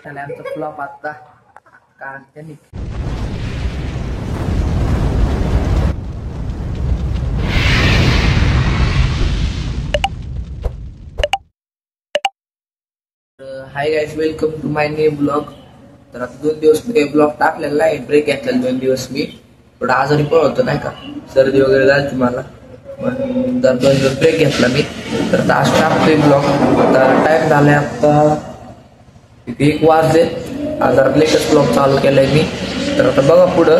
त्याला आमचा फ्लॉप आता कारण त्यांनी hi guys, welcome to my new blog. तर आता 2 दिवस मी ब्लॉग टाकलेला आहे. ब्रेक घेतलेला 2 दिवस मी थोडा आजारी पण होतो नाही का, सर्दी वगैरे झाली मला. पण 2 दिवस ब्रेक घेतला मी. तर आता आज टाकतोय ब्लॉग. आता टाइम झालाय आता 1 वाजले. आज लेटेस्ट ब्लॉग चालू केलाय मी. तर आता बघा पुढं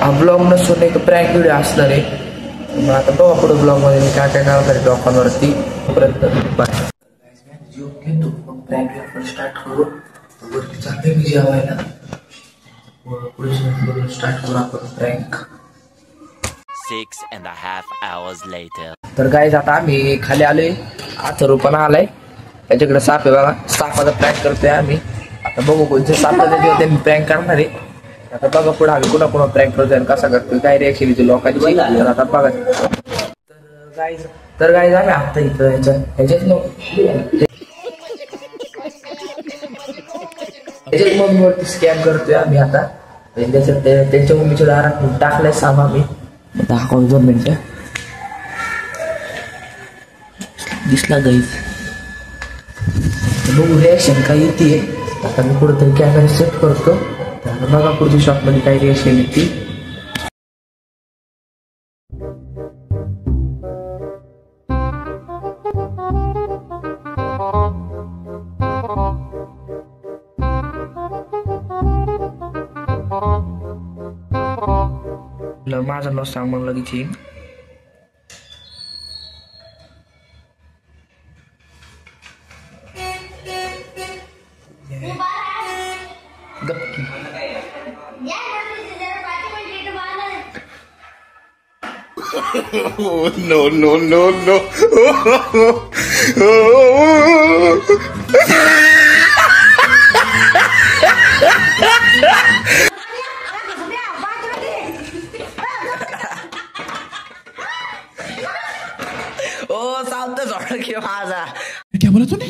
हा ब्लॉग नसून एक प्रँक व्हिडिओ असणार आहे. मग आता बघा पुढं ब्लॉग मध्ये मी काय काय करणार डॉक्टरांवरती. तोपर्यंत बाय. झोप घेतो मग प्रँक आपण स्टार्ट करू. वरती चालते मी जेवायला. पुढे स्टार्ट करू आपण प्रँक. 6.5 hours later. तर गाईज आता आम्ही खाली आलोय. अथर्व पण आलाय. त्याच्याकडे साप आहे बघा. सापाचा प्रँक करतोय आम्ही. आता बघू कोणते साप त्याच्यावर त्यांनी प्रँक करणार आहे. आता बघा पुढे आम्ही कुणा प्रँक करतोय कसा करतोय काय रिएक्शन येते लोकांची. आता बघा. तर गाईज आम्ही आता इथं ह्याच्यात मम्मीवरती स्कॅम करतोय आम्ही आता. त्यांच्या मम्मीच्या दारात टाकलाय साप आम्ही. दाखवतो 2 मिनिटं. दिसला गाईज. बघू रिएक्शन काय येते. आता मी कुठेतरी कॅमेरा सेट करतो. तर बघा पुढच्या शॉपमध्ये काय रिएक्शन येते. माझं नाव सांग मग लगेच येईन. No, no, no, no. ओ चालतं जोड की माझा. क्या बोला तूने?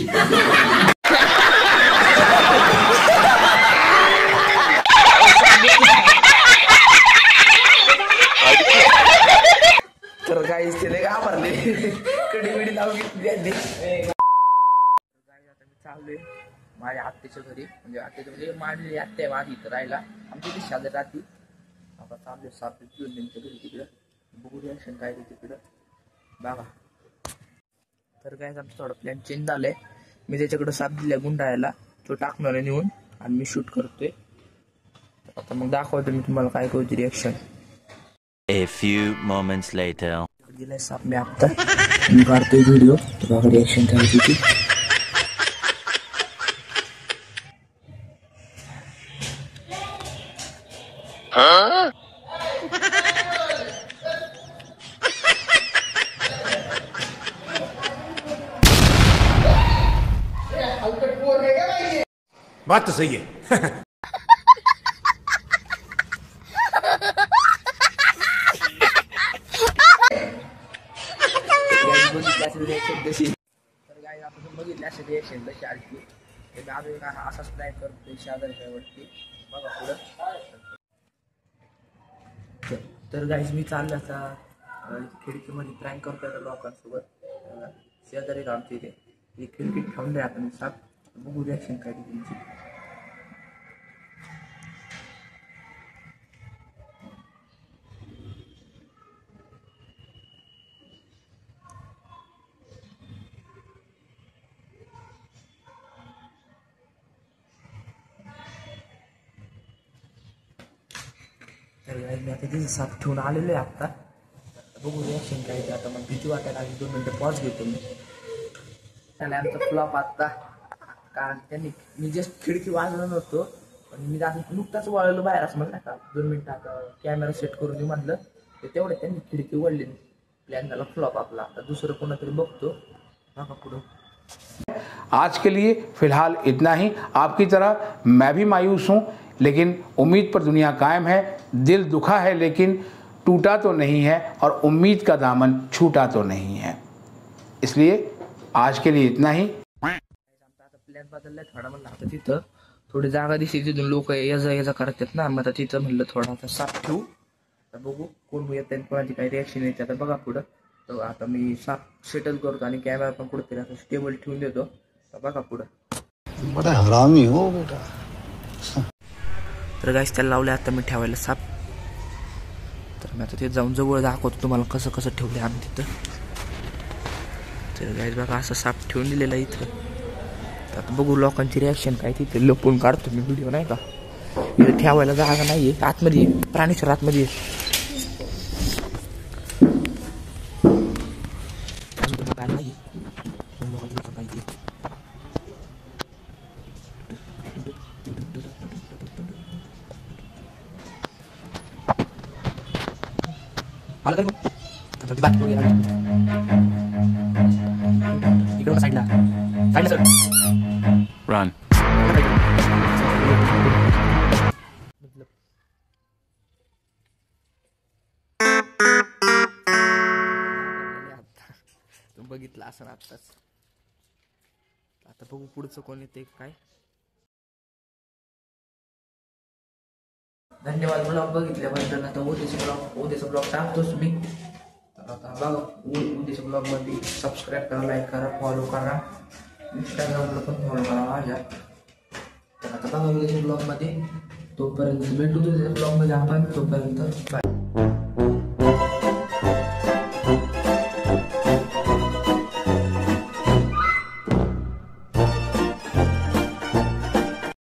तर गाईस तिने घाबरले. कडी बिडी लावून घेतली त्यांनी. आता मी चाललोय माझ्या आत्याच्या घरी. म्हणजे आत्याच्या म्हणजे माझी आत्या आहे माझी इथं राहायला. आमची ती शाळेत राहते. आता चाललोय साप घेऊन त्यांच्या घरी तिकडं. बघू रिएक्शन काय तिकडं बघा. तर काय आमचं थोडं प्लॅन चेंज झालंय. मी त्याच्याकडे साप दिल्या गुंडाळायला. तो टाकणार आहे नेऊन आणि मी शूट करतोय. आता मग दाखवतो मी तुम्हाला काय कळते reaction. A few moments later. दिलाय साप मी आता. मी काढतोय व्हिडिओ. तर बघा रिएक्शन काय होती. बात तो सही है. तर गाईज आपण बघितले असे रिएक्शन तशी आली. अजून असाच प्लॅन करतोय शेजारच्यावरती. बघा पुढं. तर गाईज मी चाललं आता खिडकीमध्ये प्रँक करतोय लोकांसोबत. शेजारी आमच्या इथे खिडकीत थांबले आता मी साप. बघू रिएक्शन काय त्यांची. तर मी आता तिथे साप ठेवून आलेलो आहे आता. बघू रिएक्शन काय ते. आता मला भीती वाटायला लागली. 2 मिनिटं पॉज घेतो मी. त्याला आमचा फ्लॉप आता कारण त्यांनी मी जस्ट खिडकी वाजवलं नव्हतो. पण मी नुकताच वळलो बाहेर असं म्हणलं का 2 मिनिटं आता कॅमेरा सेट करून म्हटलं. तर तेवढे त्यांनी खिडकी वळली. प्लॅन झाला फ्लॉप आपला. आता दुसरं कोणातरी बघतो. बघा पुढं. आज के लिए फ़िलहाल इतना ही. आपकी तरह मैं भी मायूस हूँ, लेकिन उम्मीद पर दुनिया कायम है. दिल दुखा है लेकिन टूटा तो नहीं है, और उम्मीद का दामन छूटा तो नहीं है. इसलिए आज के लिए इतना ही। आता प्लॅन बदललाय थोडा, म्हणलं आता तिथं थोडी जागा दिसली, तिथून लोक याचा करतात ना, मग आता तिथं म्हणलं थोडा आता साफ ठेवू. आता बघू कोण येत आहे, कोणाची काही रिॲक्शन येते आता बघा पुढं. तर आता मी साफ सेटल करतो आणि कॅमेरा पण कुठेतरी आता स्टेबल ठेवून देतो. तर बघा पुढं. बड़ा हरामी हो बेटा. तर गाईस त्याला लावले आता मी ठेवायला साफ. तर मी आता ते जाऊन जवळ दाखवतो तुम्हाला कसं कसं ठेवले आम्ही तिथं. तर गाईस बघा असं साफ ठेवून दिलेलं आहे इथं. आता बघू लोकांची रिॲक्शन काय, तिथे लपून काढतो मी व्हिडिओ नाही का. इथे ठेवायला जागा नाहीये, आतमध्ये प्राणीच्या आतमध्ये काय नाही. इकडं साईडला सर. Run. बघितलं असं आत्ताच. आता बघू पुढचं कोण येते काय. धन्यवाद ब्लॉग बघितल्याबद्दल. आता उद्याचा ब्लॉग टाकतोच मी. तर आता बघा उद्याच्या ब्लॉग मध्ये सबस्क्राईब करा, लाईक करा, फॉलो करा, इंस्टाग्रामला पण फॉलो करा माझ्या. तर आता बघा उद्याच्या ब्लॉग मध्ये. तोपर्यंत भेटू तुझ्या ब्लॉग मध्ये आपण. तोपर्यंत बाय.